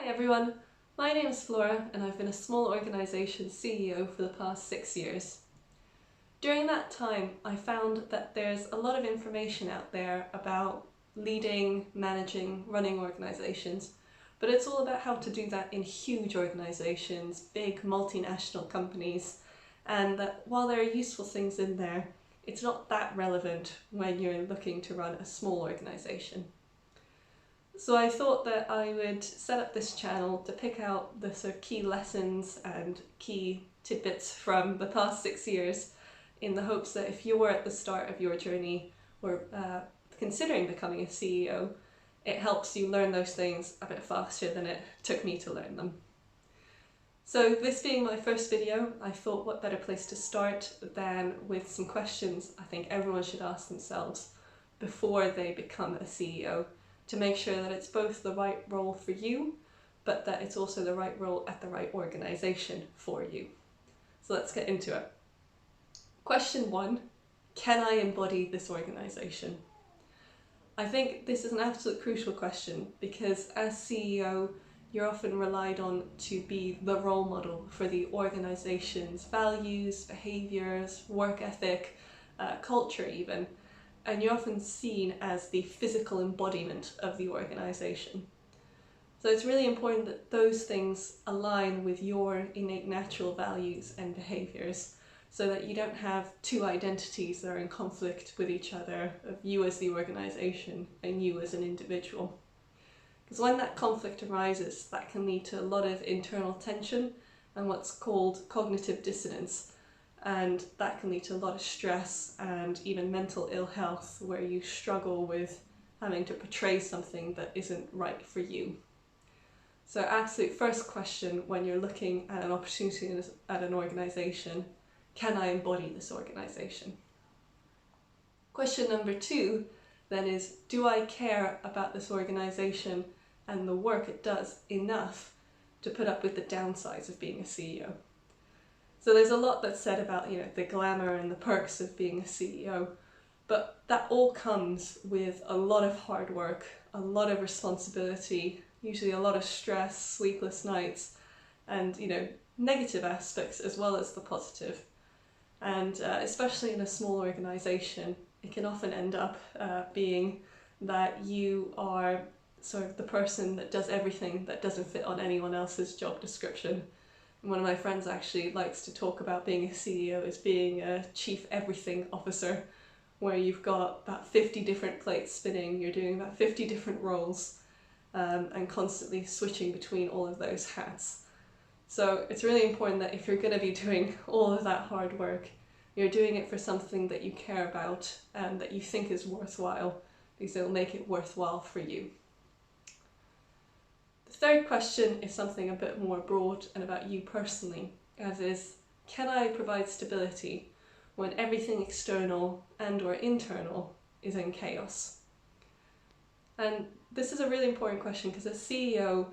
Hi everyone, my name is Flora and I've been a small organisation CEO for the past 6 years. During that time I found that there's a lot of information out there about leading, managing, running organisations, but it's all about how to do that in huge organisations, big multinational companies, and that while there are useful things in there, it's not that relevant when you're looking to run a small organisation. So I thought that I would set up this channel to pick out the sort of key lessons and key tidbits from the past 6 years in the hopes that if you're at the start of your journey or considering becoming a CEO, it helps you learn those things a bit faster than it took me to learn them. So this being my first video, I thought what better place to start than with some questions I think everyone should ask themselves before they become a CEO, to make sure that it's both the right role for you, but that it's also the right role at the right organisation for you. So let's get into it. Question 1, can I embody this organisation? I think this is an absolute crucial question because as CEO, you're often relied on to be the role model for the organisation's values, behaviours, work ethic, culture even. And you're often seen as the physical embodiment of the organisation. So it's really important that those things align with your innate natural values and behaviours so that you don't have two identities that are in conflict with each other, of you as the organisation and you as an individual. Because when that conflict arises, that can lead to a lot of internal tension and what's called cognitive dissonance. And that can lead to a lot of stress and even mental ill health where you struggle with having to portray something that isn't right for you. So absolute first question when you're looking at an opportunity at an organisation, can I embody this organisation? Question number 2 then is, do I care about this organisation and the work it does enough to put up with the downsides of being a CEO? So there's a lot that's said about, the glamour and the perks of being a CEO, but that all comes with a lot of hard work, a lot of responsibility, usually a lot of stress, sleepless nights, and negative aspects as well as the positive. And especially in a small organisation, it can often end up being that you are sort of the person that does everything that doesn't fit on anyone else's job description. One of my friends actually likes to talk about being a CEO as being a chief everything officer, where you've got about 50 different plates spinning, you're doing about 50 different roles, and constantly switching between all of those hats. So it's really important that if you're going to be doing all of that hard work, you're doing it for something that you care about and that you think is worthwhile, because it'll make it worthwhile for you. The third question is something a bit more broad and about you personally, as is, can I provide stability when everything external and or internal is in chaos? And this is a really important question because as CEO,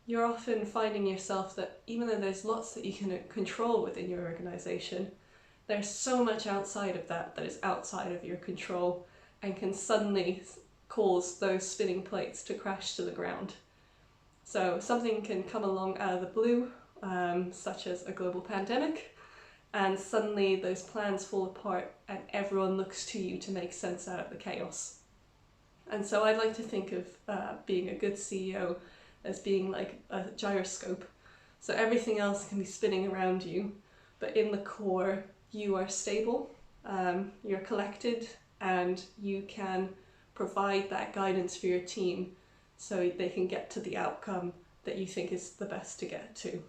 you're often finding yourself that even though there's lots that you can control within your organisation, there's so much outside of that that is outside of your control and can suddenly cause those spinning plates to crash to the ground. So something can come along out of the blue, such as a global pandemic, and suddenly those plans fall apart and everyone looks to you to make sense out of the chaos. And so I'd like to think of being a good CEO as being like a gyroscope. So everything else can be spinning around you, but in the core you are stable, you're collected, and you can provide that guidance for your team so they can get to the outcome that you think is the best to get to.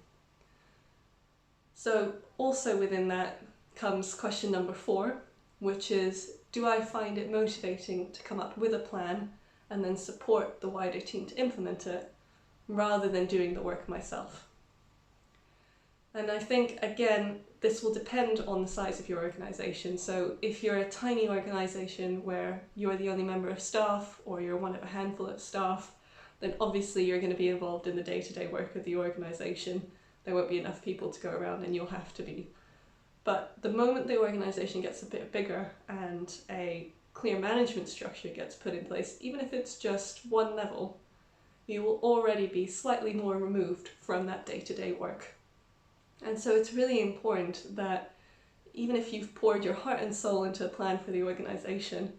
So also within that comes question number 4, which is, do I find it motivating to come up with a plan and then support the wider team to implement it, rather than doing the work myself? And I think, again, this will depend on the size of your organisation. So if you're a tiny organisation where you're the only member of staff or you're one of a handful of staff, then obviously you're going to be involved in the day-to-day work of the organisation. There won't be enough people to go around and you'll have to be. But the moment the organisation gets a bit bigger and a clear management structure gets put in place, even if it's just one level, you will already be slightly more removed from that day-to-day work. And so it's really important that even if you've poured your heart and soul into a plan for the organization,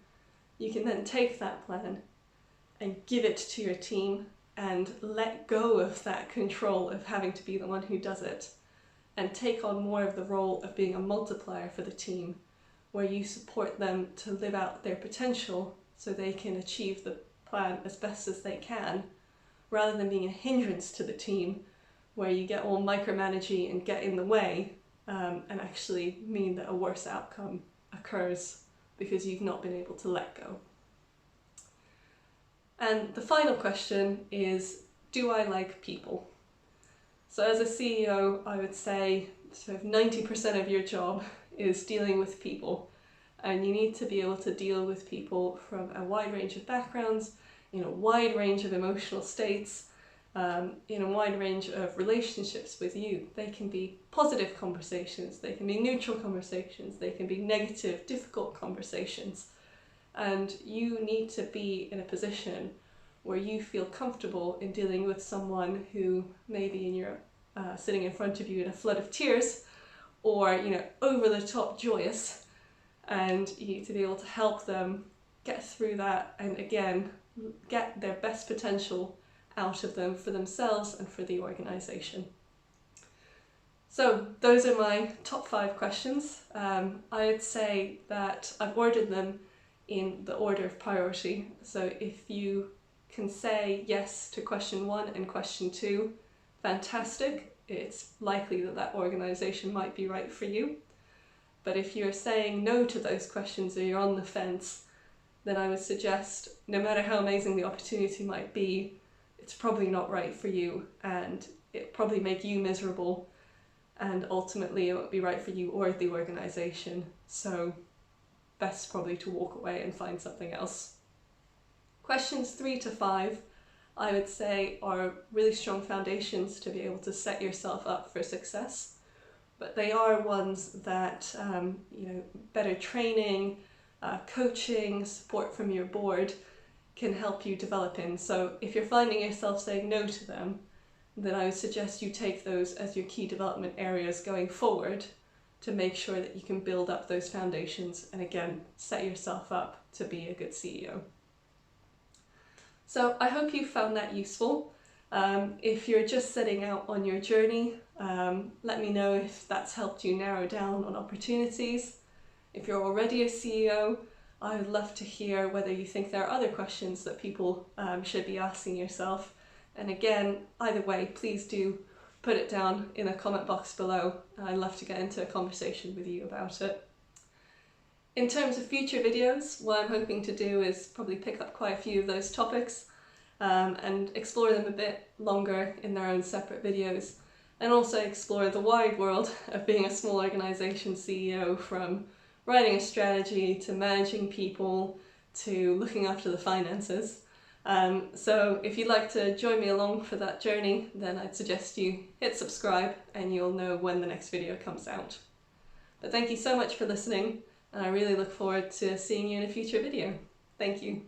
you can then take that plan and give it to your team and let go of that control of having to be the one who does it, and take on more of the role of being a multiplier for the team, where you support them to live out their potential so they can achieve the plan as best as they can, rather than being a hindrance to the team where you get all micromanaging and get in the way, and actually mean that a worse outcome occurs because you've not been able to let go. And the final question is, do I like people? So as a CEO, I would say sort of 90% of your job is dealing with people, and you need to be able to deal with people from a wide range of backgrounds, in a wide range of emotional states, in a wide range of relationships with you. They can be positive conversations, they can be neutral conversations, they can be negative, difficult conversations. And you need to be in a position where you feel comfortable in dealing with someone who maybe sitting in front of you in a flood of tears, or over the top joyous, and you need to be able to help them get through that and again get their best potential out of them for themselves and for the organization. So those are my top 5 questions. I'd say that I've ordered them in the order of priority. So if you can say yes to question 1 and question 2, fantastic. It's likely that that organization might be right for you. But if you're saying no to those questions or you're on the fence, then I would suggest, no matter how amazing the opportunity might be, it's probably not right for you, and it'll probably make you miserable, and ultimately it won't be right for you or the organization. So best probably to walk away and find something else. Questions 3 to 5, I would say, are really strong foundations to be able to set yourself up for success. But they are ones that, better training, coaching, support from your board can help you develop in. So if you're finding yourself saying no to them, then I would suggest you take those as your key development areas going forward to make sure that you can build up those foundations and again, set yourself up to be a good CEO. So I hope you found that useful. If you're just setting out on your journey, let me know if that's helped you narrow down on opportunities. If you're already a CEO, I would love to hear whether you think there are other questions that people should be asking yourself. And again, either way, please do put it down in a comment box below. I'd love to get into a conversation with you about it. In terms of future videos, what I'm hoping to do is probably pick up quite a few of those topics and explore them a bit longer in their own separate videos, and also explore the wide world of being a small organization CEO, from writing a strategy to managing people to looking after the finances. So if you'd like to join me along for that journey, then I'd suggest you hit subscribe and you'll know when the next video comes out. But thank you so much for listening, and I really look forward to seeing you in a future video. Thank you.